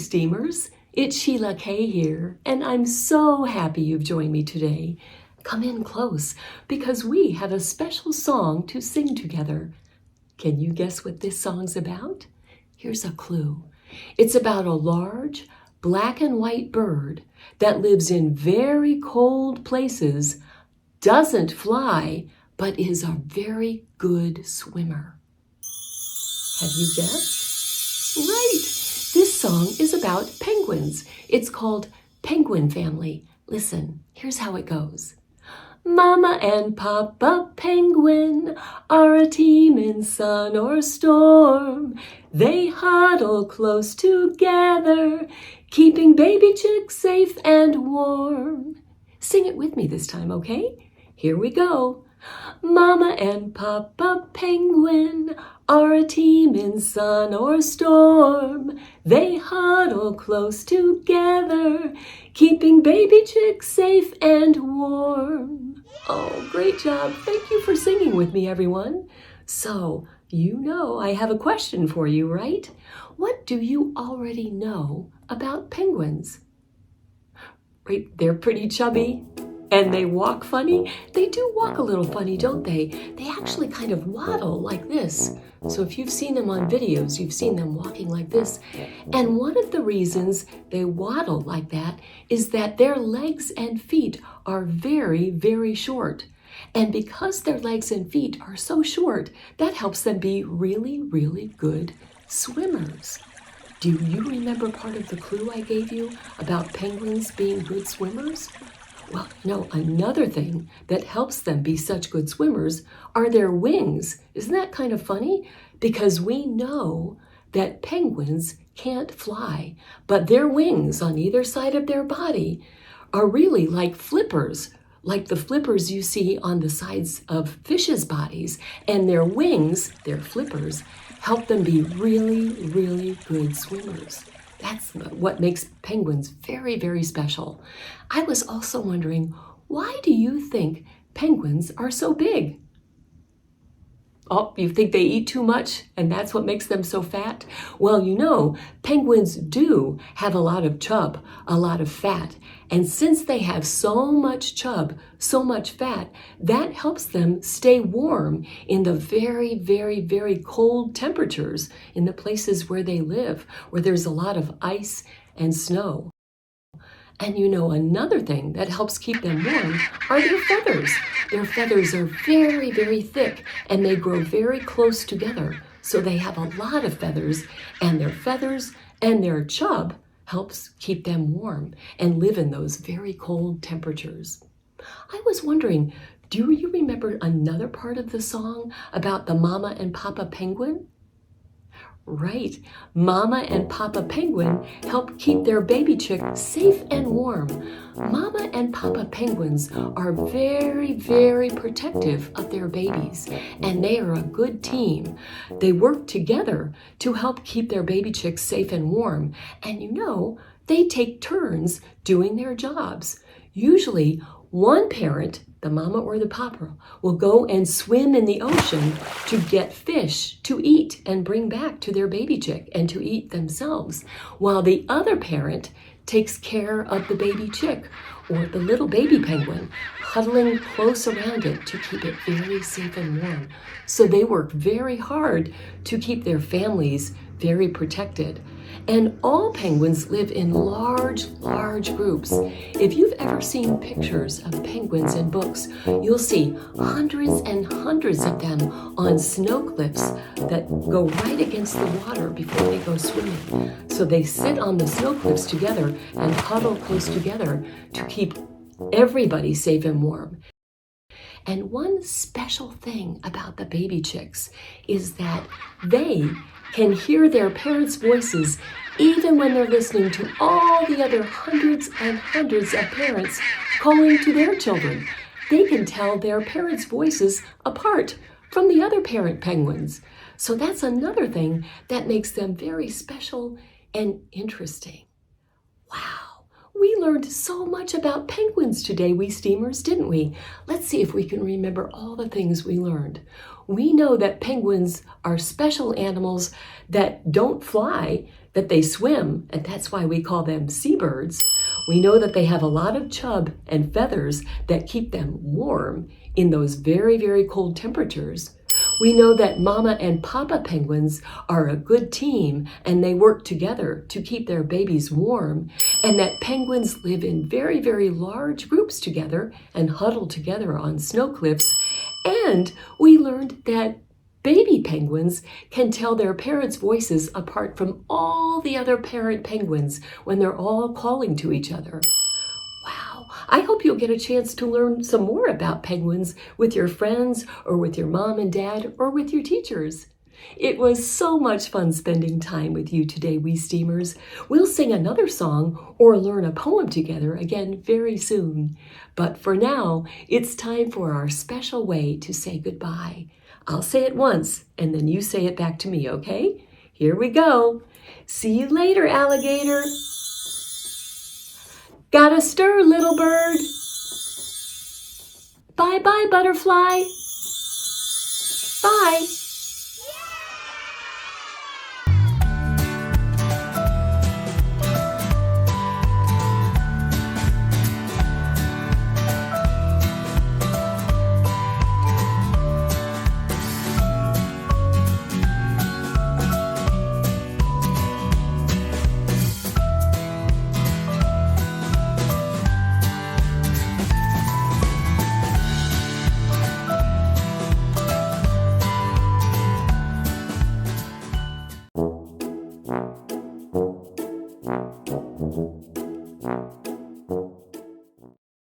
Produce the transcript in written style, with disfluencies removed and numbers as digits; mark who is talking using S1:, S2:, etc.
S1: Steamers. It's Sheila Kay here, and I'm so happy you've joined me today. Come in close, because we have a special song to sing together. Can you guess what this song's about? Here's a clue. It's about a large, black and white bird that lives in very cold places, doesn't fly, but is a very good swimmer. Have you guessed? Right! This song is about penguins. It's called Penguin Family. Listen, here's how it goes. Mama and Papa Penguin are a team in sun or storm. They huddle close together, keeping baby chicks safe and warm. Sing it with me this time, okay? Here we go. Mama and Papa Penguin are a team in sun or storm. They huddle close together, keeping baby chicks safe and warm. Oh, great job. Thank you for singing with me, everyone. So, you know I have a question for you, right? What do you already know about penguins? Right, they're pretty chubby. And they walk funny. They do walk a little funny, don't they? They actually kind of waddle like this. So if you've seen them on videos, you've seen them walking like this. And one of the reasons they waddle like that is that their legs and feet are very, very short. And because their legs and feet are so short, that helps them be really, really good swimmers. Do you remember part of the clue I gave you about penguins being good swimmers? Well, another thing that helps them be such good swimmers are their wings. Isn't that kind of funny? Because we know that penguins can't fly, but their wings on either side of their body are really like flippers, like the flippers you see on the sides of fishes' bodies. And their wings, their flippers, help them be really, really good swimmers. That's what makes penguins very, very special. I was also wondering, why do you think penguins are so big? Oh, you think they eat too much and that's what makes them so fat? Well, penguins do have a lot of chub, a lot of fat. And since they have so much chub, so much fat, that helps them stay warm in the very, very, very cold temperatures in the places where they live, where there's a lot of ice and snow. And another thing that helps keep them warm are their feathers. Their feathers are very, very thick and they grow very close together. So they have a lot of feathers, and their feathers and their chub helps keep them warm and live in those very cold temperatures. I was wondering, do you remember another part of the song about the Mama and Papa Penguin? Right, Mama and Papa Penguin help keep their baby chick safe and warm. Mama and Papa Penguins are very, very protective of their babies, and they are a good team. They work together to help keep their baby chicks safe and warm, and they take turns doing their jobs. Usually, one parent, the mama or the papa, will go and swim in the ocean to get fish to eat and bring back to their baby chick and to eat themselves, while the other parent takes care of the baby chick or the little baby penguin, huddling close around it to keep it very safe and warm. So they work very hard to keep their families very protected. And all penguins live in large, large groups. If you've ever seen pictures of penguins in books, you'll see hundreds and hundreds of them on snow cliffs that go right against the water before they go swimming. So they sit on the snow cliffs together and huddle close together to keep everybody safe and warm. And one special thing about the baby chicks is that they can hear their parents' voices even when they're listening to all the other hundreds and hundreds of parents calling to their children. They can tell their parents' voices apart from the other parent penguins. So that's another thing that makes them very special and interesting. Wow, We learned so much about penguins today, we steamers, didn't we? Let's see if we can remember all the things we learned. We know that penguins are special animals that don't fly, that they swim, and that's why we call them seabirds. We know that they have a lot of chub and feathers that keep them warm in those very, very cold temperatures. We know that Mama and Papa penguins are a good team and they work together to keep their babies warm, and that penguins live in very, very large groups together and huddle together on snow cliffs. And we learned that baby penguins can tell their parents' voices apart from all the other parent penguins when they're all calling to each other. Wow, I hope you'll get a chance to learn some more about penguins with your friends or with your mom and dad or with your teachers. It was so much fun spending time with you today, we steamers. We'll sing another song or learn a poem together again very soon. But for now, it's time for our special way to say goodbye. I'll say it once and then you say it back to me, okay? Here we go. See you later, alligator. Gotta stir, little bird. Bye-bye, butterfly. Bye.